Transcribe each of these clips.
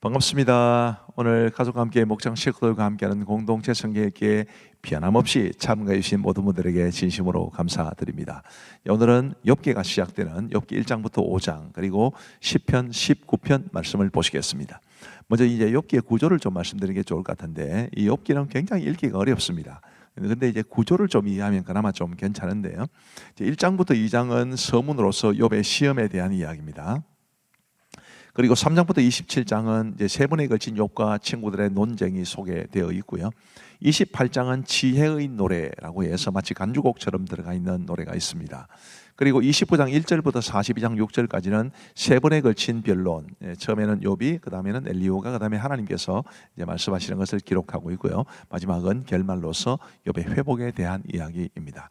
반갑습니다. 오늘 가족과 함께 목장 식구들과 함께하는 공동체 성경읽기에 변함없이 참가해 주신 모든 분들에게 진심으로 감사드립니다. 오늘은 욥기가 시작되는 욥기 1장부터 5장 그리고 10편, 19편 말씀을 보시겠습니다. 먼저 이제 욥기의 구조를 좀 말씀드리는 게 좋을 것 같은데, 이 욥기는 굉장히 읽기가 어렵습니다. 근데 이제 구조를 좀 이해하면 그나마 좀 괜찮은데요. 1장부터 2장은 서문으로서 욥의 시험에 대한 이야기입니다. 그리고 3장부터 27장은 이제 세 번에 걸친 욥과 친구들의 논쟁이 소개되어 있고요. 28장은 지혜의 노래라고 해서 마치 간주곡처럼 들어가 있는 노래가 있습니다. 그리고 29장 1절부터 42장 6절까지는 세 번에 걸친 변론. 처음에는 욥이, 그 다음에는 엘리후가, 그 다음에 하나님께서 이제 말씀하시는 것을 기록하고 있고요. 마지막은 결말로서 욥의 회복에 대한 이야기입니다.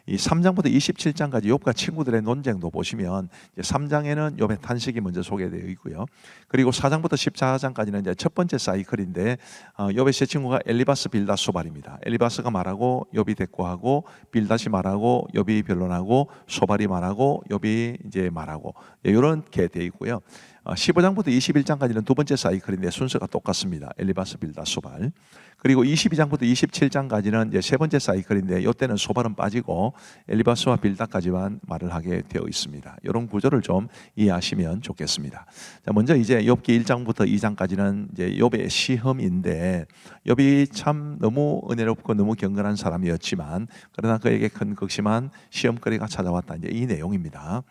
이 3장부터 27장까지 욥과 친구들의 논쟁도 보시면, 이제 3장에는 욥의 탄식이 먼저 소개되어 있고요. 그리고 4장부터 14장까지는 이제 첫 번째 사이클인데, 욥의 세 친구가 엘리바스, 빌닷, 소발입니다. 엘리바스가 말하고 욥이 대꾸하고, 빌닷이 말하고 욥이 변론하고, 소발이 말하고 욥이 이제 말하고, 이렇게 되어 있고요. 15장부터 21장까지는 두 번째 사이클인데 순서가 똑같습니다. 엘리바스, 빌닷, 소발. 그리고 22장부터 27장까지는 이제 세 번째 사이클인데, 이때는 소발은 빠지고 엘리바스와 빌닷까지만 말을 하게 되어 있습니다. 이런 구조를 좀 이해하시면 좋겠습니다. 자, 먼저 이제 욥기 1장부터 2장까지는 이제 욥의 시험인데, 욥이 참 너무 은혜롭고 너무 경건한 사람이었지만, 그러나 그에게 큰 극심한 시험거리가 찾아왔다. 이제 이 내용입니다.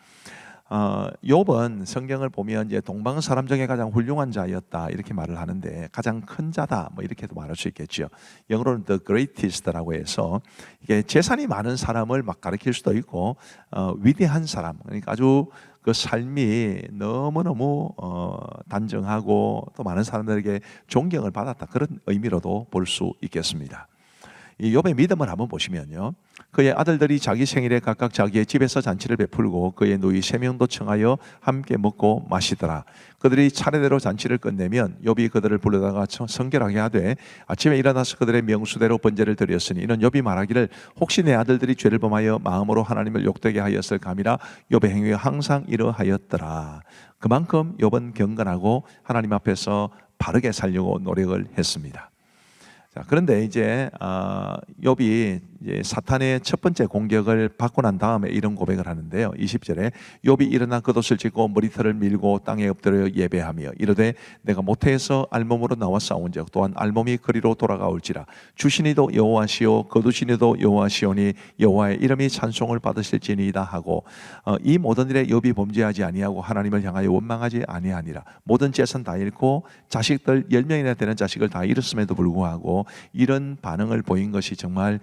욥은 성경을 보면 이제 동방 사람 중에 가장 훌륭한 자였다 이렇게 말을 하는데, 가장 큰 자다 뭐 이렇게도 말할 수 있겠죠. 영어로는 the greatest라고 해서 이게 재산이 많은 사람을 막 가리킬 수도 있고, 위대한 사람, 그러니까 아주 그 삶이 너무너무 단정하고 또 많은 사람들에게 존경을 받았다, 그런 의미로도 볼 수 있겠습니다. 이 욥의 믿음을 한번 보시면요, 그의 아들들이 자기 생일에 각각 자기의 집에서 잔치를 베풀고 그의 누이 3명도 청하여 함께 먹고 마시더라. 그들이 차례대로 잔치를 끝내면 욥이 그들을 불러다가 성결하게 하되, 아침에 일어나서 그들의 명수대로 번제를 드렸으니, 이는 욥이 말하기를 혹시 내 아들들이 죄를 범하여 마음으로 하나님을 욕되게 하였을 감이라. 욥의 행위가 항상 이러하였더라. 그만큼 욥은 경건하고 하나님 앞에서 바르게 살려고 노력을 했습니다. 그런데 이제 욥이 이제 사탄의 첫 번째 공격을 받고 난 다음에 이런 고백을 하는데요. 20절에 욥이 일어나 겉옷을 찢고 머리털을 밀고 땅에 엎드려 예배하며 이르되 내가 모태에서 알몸으로 나와 싸운즉 또한 알몸이 그리로 돌아가올지라. 주시니도 여호와시오 거두시니도 여호와시오니 여호와의 이름이 찬송을 받으실지니이다 하고, 이 모든 일에 욥이 범죄하지 아니하고 하나님을 향하여 원망하지 아니하니라. 모든 재산 다 잃고 자식들 10명이나 되는 자식을 다 잃었음에도 불구하고 이런 반응을 보인 것이 정말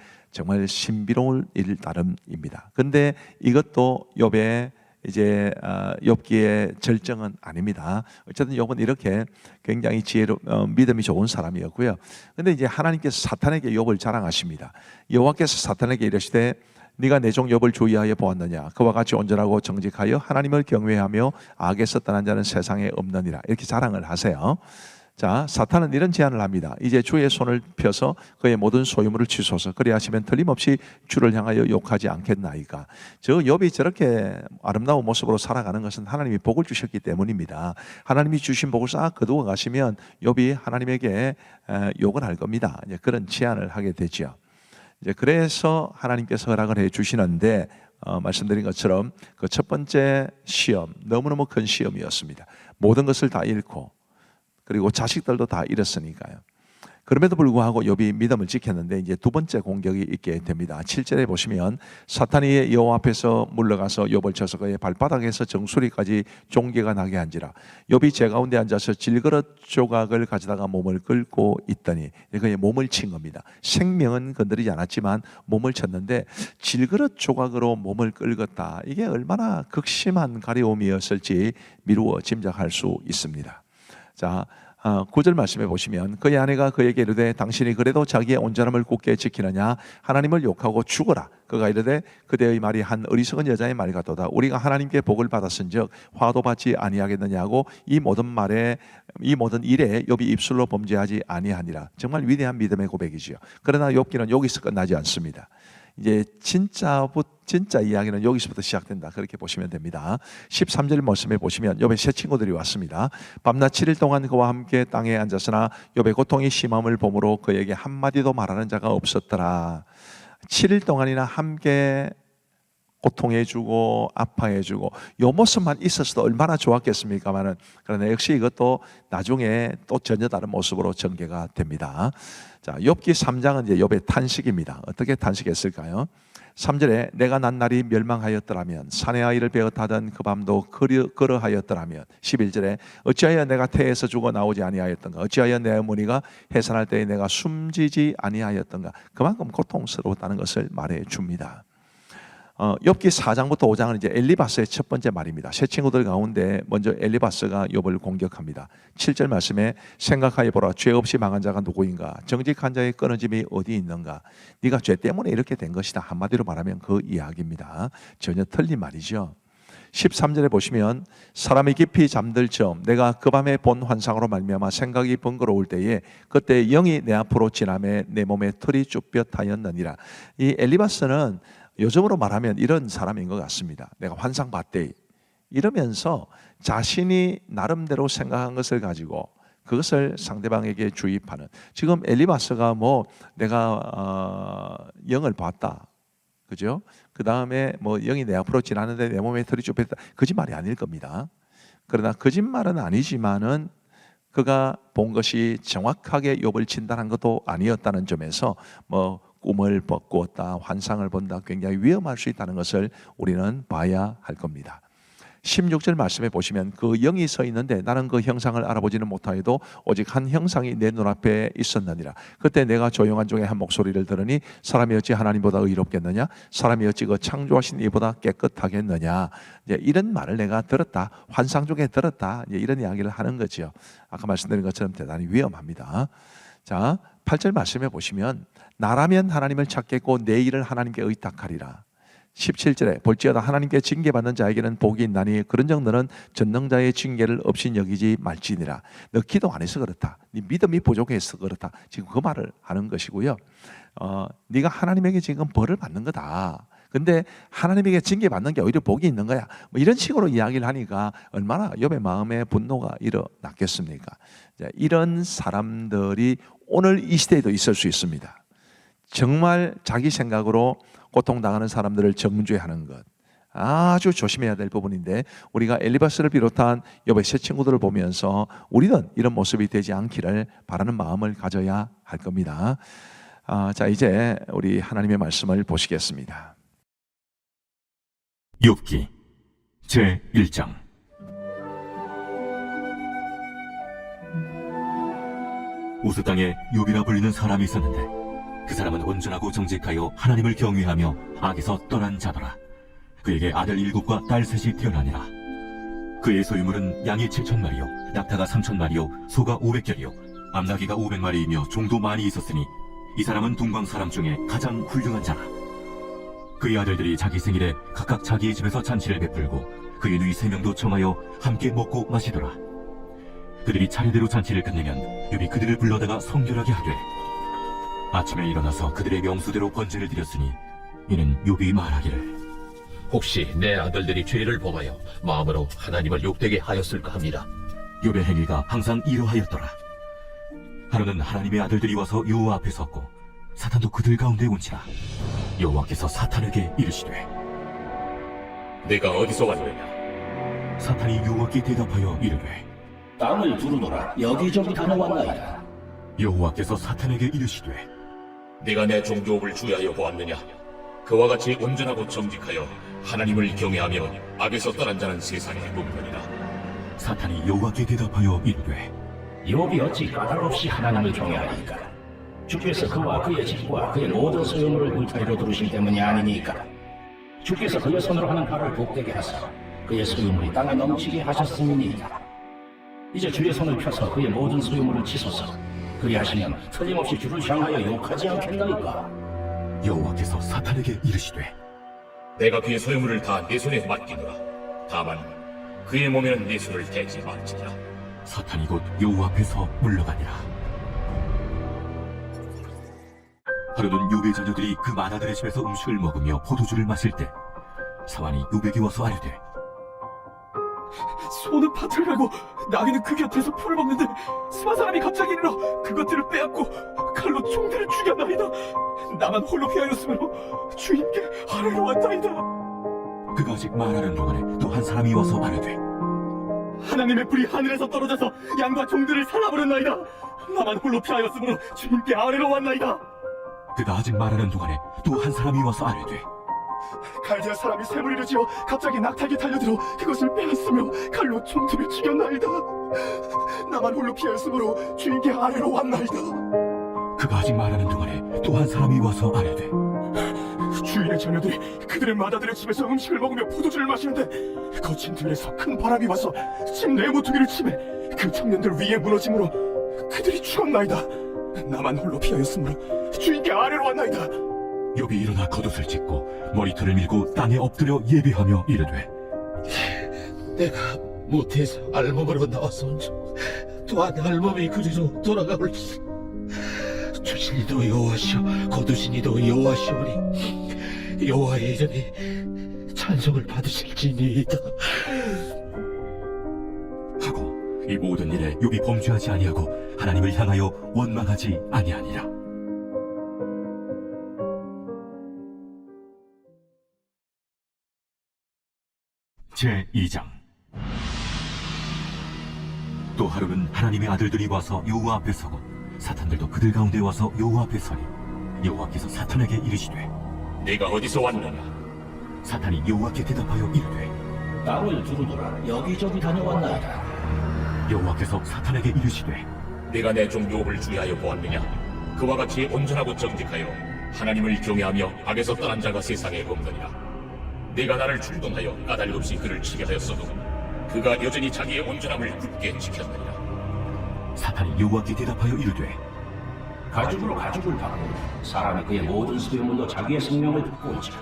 신비로울 일 따름입니다. 그런데 이것도 욥의 이제 욥기의 절정은 아닙니다. 어쨌든 욥은 이렇게 굉장히 믿음이 좋은 사람이었고요. 그런데 이제 하나님께서 사탄에게 욥을 자랑하십니다. 여호와께서 사탄에게 이르시되 네가 내 종 욥을 주의하여 보았느냐. 그와 같이 온전하고 정직하여 하나님을 경외하며 악에서 떠난 자는 세상에 없느니라. 이렇게 자랑을 하세요. 자, 사탄은 이런 제안을 합니다. 이제 주의 손을 펴서 그의 모든 소유물을 취소서, 그리하시면 틀림없이 주를 향하여 욕하지 않겠나이까. 저 욥이 저렇게 아름다운 모습으로 살아가는 것은 하나님이 복을 주셨기 때문입니다. 하나님이 주신 복을 싹 거두어 가시면 욥이 하나님에게 욕을 할 겁니다. 이제 그런 제안을 하게 되죠. 이제 그래서 하나님께서 허락을 해 주시는데, 말씀드린 것처럼 그 첫 번째 시험, 너무너무 큰 시험이었습니다. 모든 것을 다 잃고 그리고 자식들도 다 잃었으니까요. 그럼에도 불구하고 욥이 믿음을 지켰는데, 이제 두 번째 공격이 있게 됩니다. 7절에 보시면 사탄이 여호와 앞에서 물러가서 욥을 쳐서 그의 발바닥에서 정수리까지 종괴가 나게 한지라. 욥이 제 가운데 앉아서 질그릇 조각을 가져다가 몸을 끌고 있더니, 그의 몸을 친 겁니다. 생명은 건드리지 않았지만 몸을 쳤는데 질그릇 조각으로 몸을 끌었다. 이게 얼마나 극심한 가려움이었을지 미루어 짐작할 수 있습니다. 자, 9절 말씀해 보시면 그의 아내가 그에게 이르되 당신이 그래도 자기의 온전함을 굳게 지키느냐. 하나님을 욕하고 죽어라. 그가 이르되 그대의 말이 한 어리석은 여자의 말 같도다. 우리가 하나님께 복을 받았은즉 화도 받지 아니하겠느냐고. 이 모든 일에 욥이 입술로 범죄하지 아니하니라. 정말 위대한 믿음의 고백이지요. 그러나 욥기는 여기서 끝나지 않습니다. 이제 진짜 이야기는 여기서부터 시작된다. 그렇게 보시면 됩니다. 13절 말씀에 보시면 욥의 세 친구들이 왔습니다. 밤낮 7일 동안 그와 함께 땅에 앉았으나 욥의 고통이 심함을 보므로 그에게 한마디도 말하는 자가 없었더라. 7일 동안이나 함께 고통해주고 아파해주고 요 모습만 있었어도 얼마나 좋았겠습니까만은, 그러나 역시 이것도 나중에 또 전혀 다른 모습으로 전개가 됩니다. 자, 욥기 3장은 이제 욥의 탄식입니다. 어떻게 탄식했을까요? 3절에 내가 난 날이 멸망하였더라면 사내 아이를 베어타던 그 밤도 그러하였더라면, 11절에 어찌하여 내가 태에서 죽어 나오지 아니하였던가, 어찌하여 내 어머니가 해산할 때에 내가 숨지지 아니하였던가. 그만큼 고통스러웠다는 것을 말해 줍니다. 욥기 4장부터 5장은 이제 엘리바스의 첫 번째 말입니다. 세 친구들 가운데 먼저 엘리바스가 욥을 공격합니다. 7절 말씀에 생각하여 보라, 죄 없이 망한 자가 누구인가, 정직한 자의 끊어짐이 어디 있는가, 네가 죄 때문에 이렇게 된 것이다. 한마디로 말하면 그 이야기입니다. 전혀 틀린 말이죠. 13절에 보시면 사람이 깊이 잠들 즈음 내가 그 밤에 본 환상으로 말미암아 생각이 번거로울 때에 그때 영이 내 앞으로 지나매 내 몸에 털이 쭈뼛하였느니라. 이 엘리바스는 요즘으로 말하면 이런 사람인 것 같습니다. 내가 환상 봤대 이러면서 자신이 나름대로 생각한 것을 가지고 그것을 상대방에게 주입하는, 지금 엘리바스가 뭐 내가 영을 봤다, 그죠? 그 다음에 뭐 영이 내 앞으로 지나는데 내 몸에 털이 쭈뼛다, 거짓말이 아닐 겁니다. 그러나 거짓말은 아니지만은 그가 본 것이 정확하게 욥을 진단한 것도 아니었다는 점에서 뭐 꿈을 꾸었다, 환상을 본다, 굉장히 위험할 수 있다는 것을 우리는 봐야 할 겁니다. 16절 말씀에 보시면 그 영이 서 있는데 나는 그 형상을 알아보지는 못하여도 오직 한 형상이 내 눈앞에 있었느니라. 그때 내가 조용한 중에 한 목소리를 들으니 사람이 어찌 하나님보다 의롭겠느냐, 사람이 어찌 그 창조하신 이보다 깨끗하겠느냐. 이제 이런 말을 내가 들었다, 환상 중에 들었다, 이제 이런 이야기를 하는 거죠. 아까 말씀드린 것처럼 대단히 위험합니다. 자, 8절 말씀에 보시면 나라면 하나님을 찾겠고 내 일을 하나님께 의탁하리라. 17절에 볼지어다 하나님께 징계받는 자에게는 복이 있나니 그런즉 너는 전능자의 징계를 없이 여기지 말지니라. 너 기도 안 해서 그렇다, 네 믿음이 부족해서 그렇다, 지금 그 말을 하는 것이고요. 네가 하나님에게 지금 벌을 받는 거다. 근데 하나님에게 징계받는 게 오히려 복이 있는 거야. 뭐 이런 식으로 이야기를 하니까 얼마나 욥의 마음에 분노가 일어났겠습니까? 이런 사람들이 오늘 이 시대에도 있을 수 있습니다. 정말 자기 생각으로 고통당하는 사람들을 정죄하는 것, 아주 조심해야 될 부분인데, 우리가 엘리바스를 비롯한 욥의 세 친구들을 보면서 우리는 이런 모습이 되지 않기를 바라는 마음을 가져야 할 겁니다. 자, 이제 우리 하나님의 말씀을 보시겠습니다. 욥기 제1장. 우스 땅에 욥이라 불리는 사람이 있었는데 그 사람은 온전하고 정직하여 하나님을 경외하며 악에서 떠난 자더라. 그에게 아들 7과 딸 3이 태어나니라. 그의 소유물은 양이 7,000마리요 낙타가 3,000마리요 소가 500결이요 암나귀가 500마리이며 종도 많이 있었으니 이 사람은 동방 사람 중에 가장 훌륭한 자라. 그의 아들들이 자기 생일에 각각 자기의 집에서 잔치를 베풀고 그의 누이 3명도 청하여 함께 먹고 마시더라. 그들이 차례대로 잔치를 끝내면 욥이 그들을 불러다가 성결하게 하되 아침에 일어나서 그들의 명수대로 번제를 드렸으니 이는 욥이 말하기를 혹시 내 아들들이 죄를 범하여 마음으로 하나님을 욕되게 하였을까 합니다. 욥의 행위가 항상 이러하였더라. 하루는 하나님의 아들들이 와서 여호와 앞에 섰고 사탄도 그들 가운데 온지라. 여호와께서 사탄에게 이르시되 내가 어디서 왔느냐? 사탄이 여호와께 대답하여 이르되 땅을 두루노라 여기저기 다녀왔나이다. 여호와께서 사탄에게 이르시되 내가 내 종 욥을 주의하여 보았느냐? 그와 같이 온전하고 정직하여 하나님을 경외하며 악에서 떠난 자는 세상에 없느니라. 사탄이 여호와께 대답하여 이르되 욥이 어찌 까닭없이 하나님을 경외하니까? 주께서 그와 그의 집과 그의 모든 소유물을 울타리로 두르신 때문이 아니니까. 주께서 그의 손으로 하는 바를 복되게 하사 그의 소유물이 땅에 넘치게 하셨음이니이다. 이제 주의 손을 펴서 그의 모든 소유물을 치소서. 그리하시면 틀림없이 주를 향하여 욕하지 않겠나이까? 여호와께서 사탄에게 이르시되 내가 그의 소유물을 다 내 손에 맡기노라. 다만 그의 몸에는 내 손을 대지 말지니라. 사탄이 곧 여호와 앞에서 물러가니라. 하루는 욥의 자녀들이 그 마다들의 집에서 음식을 먹으며 포도주를 마실 때 사환이 욥에게 와서 아뢰되 소는 밭을 갈고 나귀는 그 곁에서 풀을 먹는데 스마 사람이 갑자기 일어나 그것들을 빼앗고 칼로 종들을 죽였나이다. 나만 홀로 피하였으므로 주인께 아뢰러 왔나이다. 그가 아직 말하는 동안에 또 한 사람이 와서 아뢰되 하나님의 불이 하늘에서 떨어져서 양과 종들을 살라버렸나이다. 나만 홀로 피하였으므로 주인께 아뢰러 왔나이다. 그가 아직 말하는 동안에 또 한 사람이 와서 아뢰되 갈대아 사람이 쇠무리를 지어 갑자기 낙타에 달려들어 그것을 빼앗으며 칼로 종들을 죽였나이다. 나만 홀로 피하였으므로 주인께 아뢰러 왔나이다. 그가 아직 말하는 동안에 또 한 사람이 와서 아뢰되 주인의 자녀들이 그들의 마다들의 집에서 음식을 먹으며 포도주를 마시는데 거친 들에서 큰 바람이 와서 집 내 모퉁이를 치매 그 청년들 위에 무너짐으로 그들이 죽었나이다. 나만 홀로 피하였으므로 주인께 아뢰러 왔나이다. 욥이 일어나 겉옷을 찢고 머리털을 밀고 땅에 엎드려 예배하며 이르되 내가 모태에서 알몸으로 나왔사온즉 또한 알몸이 그리로 돌아가올지. 주신 이도 여호와시오 거두신 이도 여호와시오니 여호와의 이름이 찬송을 받으실지니이다. 하고 이 모든 일에 욥이 범죄하지 아니하고 하나님을 향하여 원망하지 아니하니라. 제2장. 또 하루는 하나님의 아들들이 와서 여호와 앞에 서고 사탄들도 그들 가운데 와서 여호와 앞에 서니 여호와께서 사탄에게 이르시되 네가 어디서 왔느냐? 사탄이 여호와께 대답하여 이르되 땅을 두루두라 여기저기 다녀왔나이다. 여호와께서 사탄에게 이르시되 네가 내 종 욥을 주의하여 보았느냐? 그와 같이 온전하고 정직하여 하나님을 경외하며 악에서 떠난 자가 세상에 없느니라. 네가 나를 충동하여 까닭없이 그를 치게 하였어도 그가 여전히 자기의 온전함을 굳게 지켰느니라. 사탄이 여호와께 대답하여 이르되 가죽으로 가죽을 받고 사람이 그의 모든 소유물로 자기의 생명을 듣고 온지라.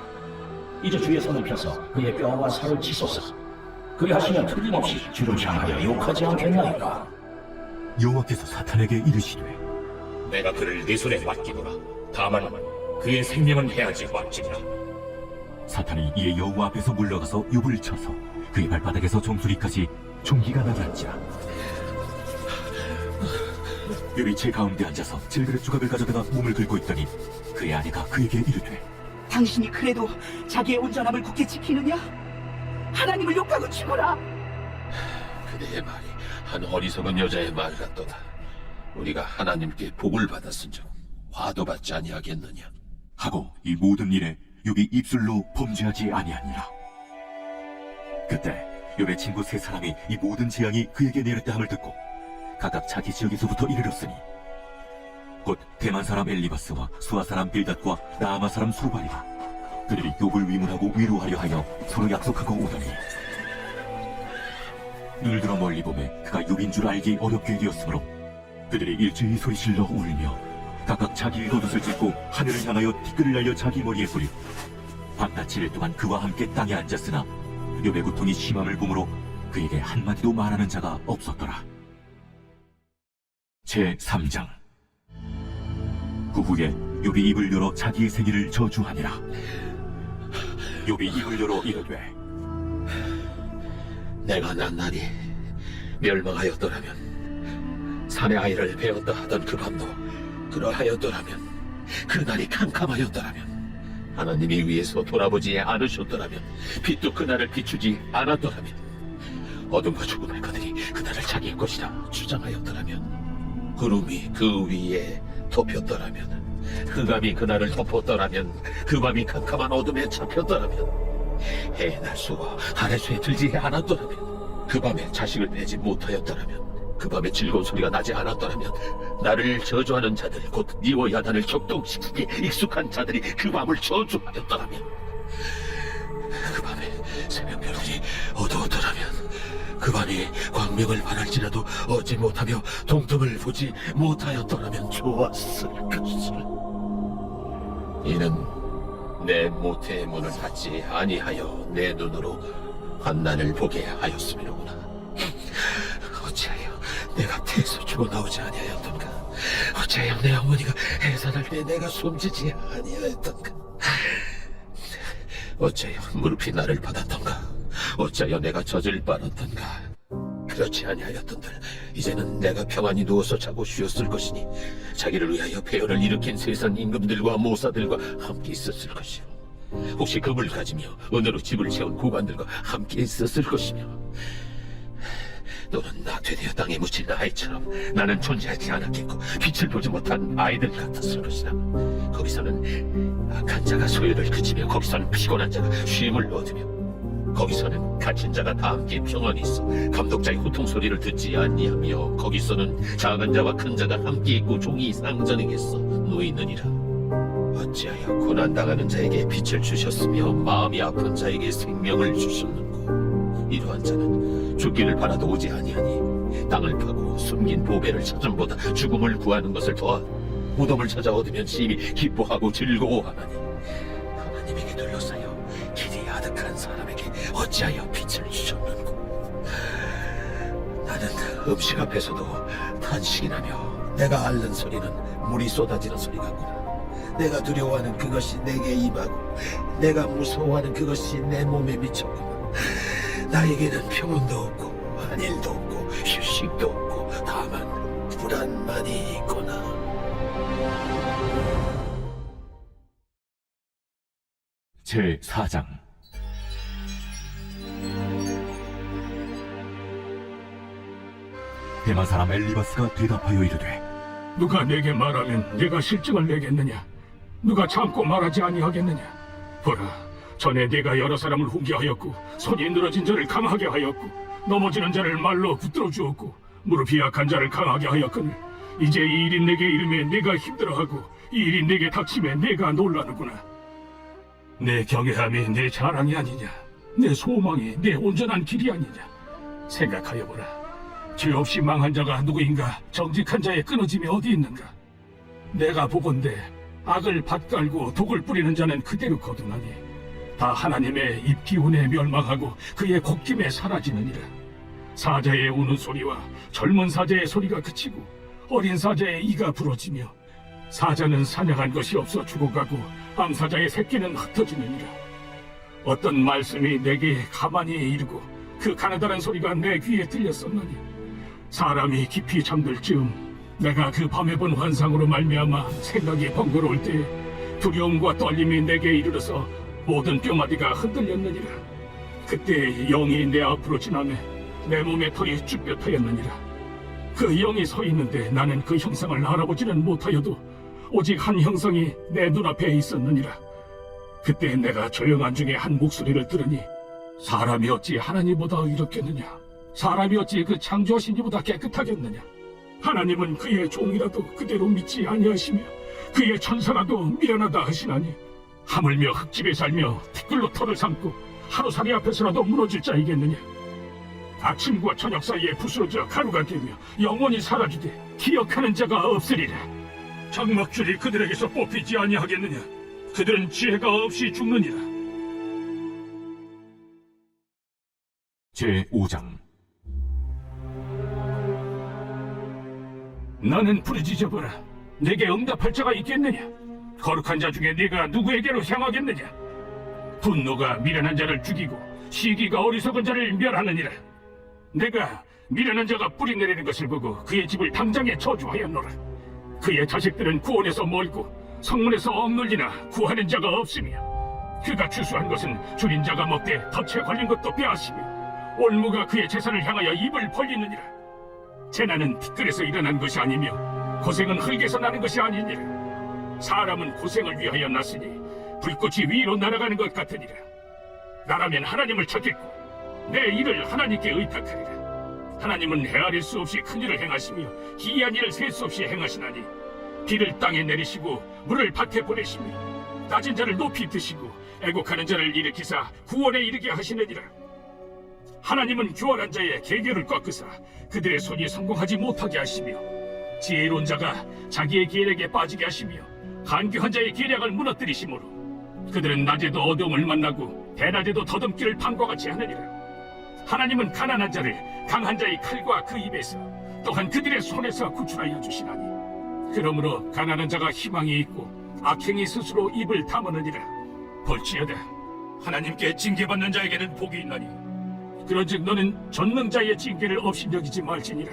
이제 주의 손을 펴서 그의 뼈와 살을 치소서. 그리하시면 틀림없이 주를 향하여 욕하지 않겠나이까. 여호와께서 사탄에게 이르시되 내가 그를 네 손에 맡기노라. 다만 그의 생명은 해하지 말지니라. 사탄이 이에 여호와 앞에서 물러가서 욥을 쳐서 그의 발바닥에서 종소리까지 종기가 나게 한지라. 욥이 제 가운데 앉아서 질그릇 조각을 가져다가 몸을 긁고 있더니 그의 아내가 그에게 이르되 당신이 그래도 자기의 온전함을 굳게 지키느냐? 하나님을 욕하고 죽어라. 그대의 말이 한 어리석은 여자의 말 같도다. 우리가 하나님께 복을 받았은즉 화도 받지 아니하겠느냐. 하고 이 모든 일에 욥이 입술로 범죄하지 아니하니라. 그때 욥의 친구 세 사람이 이 모든 재앙이 그에게 내렸다 함을 듣고 각각 자기 지역에서부터 이르렀으니 곧 대만 사람 엘리바스와 수아 사람 빌닷과 나아마 사람 소발이라. 그들이 욥을 위문하고 위로하려 하여 서로 약속하고 오더니 눈을 들어 멀리 보매 그가 욥인 줄 알기 어렵게 되었으므로 그들이 일제히 소리질러 울며 각각 자기의 겉옷을 찢고 하늘을 향하여 티끌을 날려 자기 머리에 뿌리고 밤낮 7일 동안 그와 함께 땅에 앉았으나 욥의 고통이 심함을 보므로 그에게 한마디도 말하는 자가 없었더라. 제3장. 그 후에 욥이 입을 열어 자기의 생일을 저주하니라. 욥이 입을 열어 이르되 내가 낱날이 멸망하였더라면 산의 아이를 베었다 하던 그 밤도 그러하였더라면 그날이 캄캄하였더라면 하나님이 위에서 돌아보지 않으셨더라면 빛도 그날을 비추지 않았더라면 어둠과 죽음의 그들이 그날을 자기의 것이라 주장하였더라면 구름이 그 위에 덮였더라면 흑암이 그날을 덮었더라면 그 밤이 캄캄한 어둠에 잡혔더라면 해의 날수와 달의 쇠에 들지 않았더라면 그 밤에 자식을 빼지 못하였더라면 그 밤에 즐거운 소리가 나지 않았더라면 나를 저주하는 자들 곧 니워 야단을 격동시키기에 익숙한 자들이 그 밤을 저주하였더라면 그 밤에 새벽별들이 어두웠더라면 그 밤이 광명을 바랄지라도 얻지 못하며 동등을 보지 못하였더라면 좋았을 것을. 이는 내 모태의 문을 닫지 아니하여 내 눈으로 환난을 보게 하였음이로구나. 어찌하여 내가 태에서 죽어나오지 아니하였던가. 어째요 내 어머니가 해산할 때 내가 숨지지 아니하였던가? 어째요 무릎이 나를 받았던가? 어째요 내가 젖을 빨았던가? 그렇지 아니하였던들 이제는 내가 평안히 누워서 자고 쉬었을 것이니 자기를 위하여 폐허를 일으킨 세상 임금들과 모사들과 함께 있었을 것이요 혹시 금을 가지며 은으로 집을 채운 고관들과 함께 있었을 것이며 또는 나 되되어 땅에 묻힌 아이처럼 나는 존재하지 않았겠고 빛을 보지 못한 아이들 같았을 것이다. 거기서는 악한 자가 소유를 그치며 거기서는 피곤한 자가 쉼을 얻으며 거기서는 갇힌 자가 다 함께 평안히 있어 감독자의 호통 소리를 듣지 아니하며 거기서는 작은 자와 큰 자가 함께 있고 종이 상전에게서 놓이느니라. 어찌하여 고난당하는 자에게 빛을 주셨으며 마음이 아픈 자에게 생명을 주셨는고 이러한 자는 죽기를 바라도 오지 아니하니 땅을 파고 숨긴 보배를 찾음보다 죽음을 구하는 것을 더하 무덤을 찾아 얻으면 심히 기뻐하고 즐거워하나니 하나님에게 둘러싸여 길이 아득한 사람에게 어찌하여 빛을 주셨는고 나는 음식 앞에서도 탄식이 나며 내가 앓는 소리는 물이 쏟아지는 소리 같구나. 내가 두려워하는 그것이 내게 임하고 내가 무서워하는 그것이 내 몸에 미쳤구나. 나에게는 평온도 없고 안일도 없고 휴식도 없고 다만 불안만이 있구나. 제4장 대만 사람 엘리바스가 대답하여 이르되 누가 내게 말하면 내가 실증을 내겠느냐? 누가 참고 말하지 아니하겠느냐? 보라, 전에 내가 여러 사람을 훈계하였고 손이 늘어진 자를 강하게 하였고 넘어지는 자를 말로 붙들어 주었고 무릎이 약한 자를 강하게 하였거늘 이제 이 일이 내게 이르매 내가 힘들어하고 이 일이 내게 닥치매 내가 놀라는구나. 내 경외함이 내 자랑이 아니냐? 내 소망이 내 온전한 길이 아니냐? 생각하여보라. 죄 없이 망한 자가 누구인가? 정직한 자의 끊어짐이 어디 있는가? 내가 보건대 악을 밭갈고 독을 뿌리는 자는 그대로 거두나니 다 하나님의 입기운에 멸망하고 그의 곱김에 사라지느니라. 사자의 우는 소리와 젊은 사자의 소리가 그치고 어린 사자의 이가 부러지며 사자는 사냥한 것이 없어 죽어가고 암사자의 새끼는 흩어지느니라. 어떤 말씀이 내게 가만히 이르고 그 가느다란 소리가 내 귀에 들렸었나니 사람이 깊이 잠들 즈음 내가 그 밤에 본 환상으로 말미암아 생각이 번거로울 때 두려움과 떨림이 내게 이르러서 모든 뼈마디가 흔들렸느니라. 그때 영이 내 앞으로 지나매 내 몸에 털이 쭈뼛하였느니라. 그 영이 서 있는데 나는 그 형상을 알아보지는 못하여도 오직 한 형상이 내 눈앞에 있었느니라. 그때 내가 조용한 중에 한 목소리를 들으니 사람이 어찌 하나님보다 의롭겠느냐? 사람이 어찌 그 창조하신 이보다 깨끗하겠느냐? 하나님은 그의 종이라도 그대로 믿지 아니하시며 그의 천사라도 미련하다 하시나니 하물며 흙집에 살며 티끌로 털을 삼고 하루살이 앞에서라도 무너질 자이겠느냐? 아침과 저녁 사이에 부스러져 가루가 되며 영원히 사라지되 기억하는 자가 없으리라. 장막줄이 그들에게서 뽑히지 아니하겠느냐? 그들은 지혜가 없이 죽느니라. 제5장 나는 부르짖어보라. 내게 응답할 자가 있겠느냐? 거룩한 자 중에 네가 누구에게로 향하겠느냐? 분노가 미련한 자를 죽이고 시기가 어리석은 자를 멸하느니라. 내가 미련한 자가 뿌리 내리는 것을 보고 그의 집을 당장에 저주하였노라. 그의 자식들은 구원에서 멀고 성문에서 억눌리나 구하는 자가 없으며 그가 추수한 것은 줄인 자가 먹되 덫에 걸린 것도 빼앗으며 올무가 그의 재산을 향하여 입을 벌리느니라. 재난은 티끌에서 일어난 것이 아니며 고생은 흙에서 나는 것이 아니니라. 사람은 고생을 위하여 났으니 불꽃이 위로 날아가는 것 같으니라. 나라면 하나님을 찾겠고 내 일을 하나님께 의탁하리라. 하나님은 헤아릴 수 없이 큰 일을 행하시며 기이한 일을 셀 수 없이 행하시나니 비를 땅에 내리시고 물을 밭에 보내시며 낮은 자를 높이 드시고 애곡하는 자를 일으키사 구원에 이르게 하시느니라. 하나님은 교활한 자의 계계를 꺾으사 그들의 손이 성공하지 못하게 하시며 지혜로운 자가 자기의 계략에 빠지게 하시며 간교한 자의 계략을 무너뜨리시므로 그들은 낮에도 어두움을 만나고 대낮에도 더듬기를 밤과 같이 하느니라. 하나님은 가난한 자를 강한 자의 칼과 그 입에서 또한 그들의 손에서 구출하여 주시나니 그러므로 가난한 자가 희망이 있고 악행이 스스로 입을 다무느니라. 볼지어다 하나님께 징계받는 자에게는 복이 있나니 그런즉 너는 전능자의 징계를 없이 여기지 말지니라.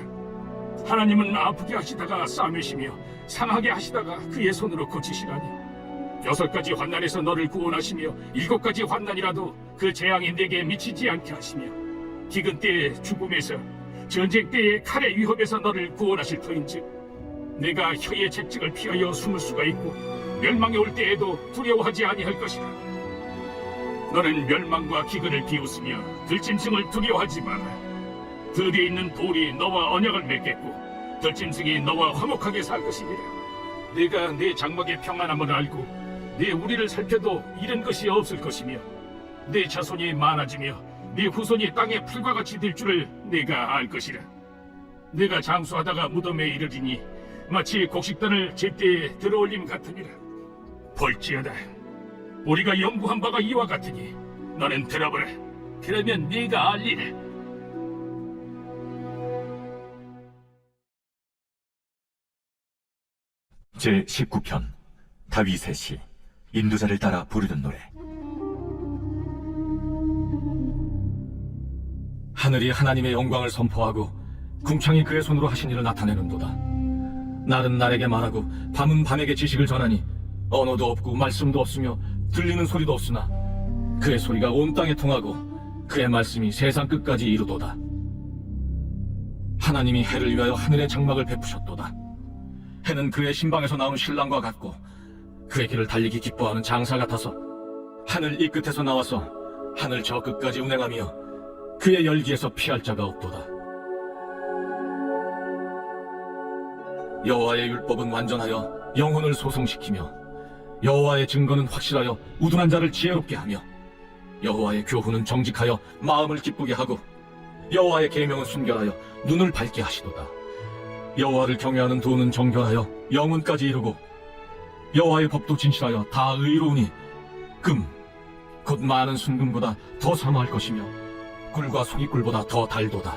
하나님은 아프게 하시다가 싸매시며 상하게 하시다가 그의 손으로 고치시라니 6가지 환난에서 너를 구원하시며 7가지 환난이라도 그 재앙이 내게 미치지 않게 하시며 기근 때의 죽음에서 전쟁 때의 칼의 위협에서 너를 구원하실 터인즉 내가 혀의 채찍을 피하여 숨을 수가 있고 멸망이 올 때에도 두려워하지 아니할 것이라. 너는 멸망과 기근을 비웃으며 들짐승을 두려워하지 마라. 들에 있는 돌이 너와 언약을 맺겠고 들짐승이 너와 화목하게 살 것이니라. 내가 내 장막의 평안함을 알고 내 우리를 살펴도 잃은 것이 없을 것이며 내 자손이 많아지며 네 후손이 땅의 풀과 같이 될 줄을 내가 알 것이라. 내가 장수하다가 무덤에 이르리니 마치 곡식단을 제때에 들어올림 같으니라. 볼지어다 우리가 연구한 바가 이와 같으니 너는 들어보라. 그러면 네가 알리라. 제 19편 다윗의 시 인도자를 따라 부르는 노래. 하늘이 하나님의 영광을 선포하고 궁창이 그의 손으로 하신 일을 나타내는도다. 날은 날에게 말하고 밤은 밤에게 지식을 전하니 언어도 없고 말씀도 없으며 들리는 소리도 없으나 그의 소리가 온 땅에 통하고 그의 말씀이 세상 끝까지 이루도다. 하나님이 해를 위하여 하늘의 장막을 베푸셨도다. 해는 그의 신방에서 나온 신랑과 같고 그의 길을 달리기 기뻐하는 장사 같아서 하늘 이 끝에서 나와서 하늘 저 끝까지 운행하며 그의 열기에서 피할 자가 없도다. 여호와의 율법은 완전하여 영혼을 소성시키며 여호와의 증거는 확실하여 우둔한 자를 지혜롭게 하며 여호와의 교훈은 정직하여 마음을 기쁘게 하고 여호와의 계명은 순결하여 눈을 밝게 하시도다. 여호와를 경외하는 도는 정결하여 영혼까지 이루고 여호와의 법도 진실하여 다 의로우니 금 곧 많은 순금보다 더 사모할 것이며 꿀과 송이꿀보다 더 달도다.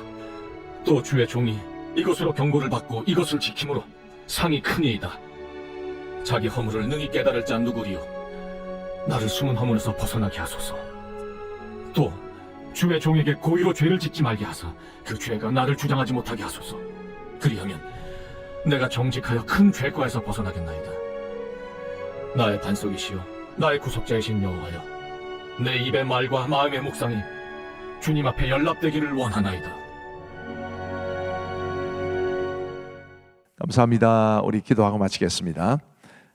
또 주의 종이 이것으로 경고를 받고 이것을 지킴으로 상이 크니이다. 자기 허물을 능히 깨달을 자 누구리요. 나를 숨은 허물에서 벗어나게 하소서. 또 주의 종에게 고의로 죄를 짓지 말게 하사 그 죄가 나를 주장하지 못하게 하소서. 그리하면 내가 정직하여 큰 죄과에서 벗어나겠나이다. 나의 반석이시여 나의 구속자이신 여호와여, 내 입의 말과 마음의 묵상이 주님 앞에 연락되기를 원하나이다. 감사합니다. 우리 기도하고 마치겠습니다.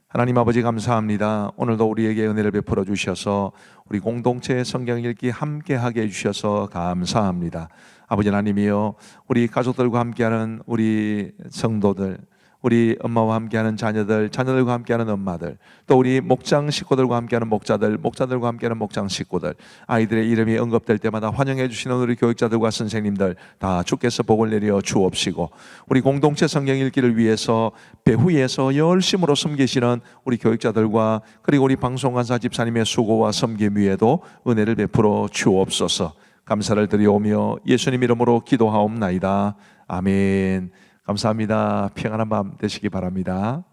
하나님 아버지 감사합니다. 오늘도 우리에게 은혜를 베풀어 주셔서 우리 공동체 성경 읽기 함께하게 해주셔서 감사합니다. 아버지 하나님이여, 우리 가족들과 함께하는 우리 성도들, 우리 엄마와 함께하는 자녀들, 자녀들과 함께하는 엄마들, 또 우리 목장 식구들과 함께하는 목자들, 목자들과 함께하는 목장 식구들, 아이들의 이름이 언급될 때마다 환영해 주시는 우리 교육자들과 선생님들 다 주께서 복을 내려 주옵시고, 우리 공동체 성경 읽기를 위해서 배후에서 열심으로 섬기시는 우리 교육자들과 그리고 우리 방송간사 집사님의 수고와 섬김 위에도 은혜를 베풀어 주옵소서. 감사를 드리오며 예수님 이름으로 기도하옵나이다. 아멘. 감사합니다. 평안한 밤 되시기 바랍니다.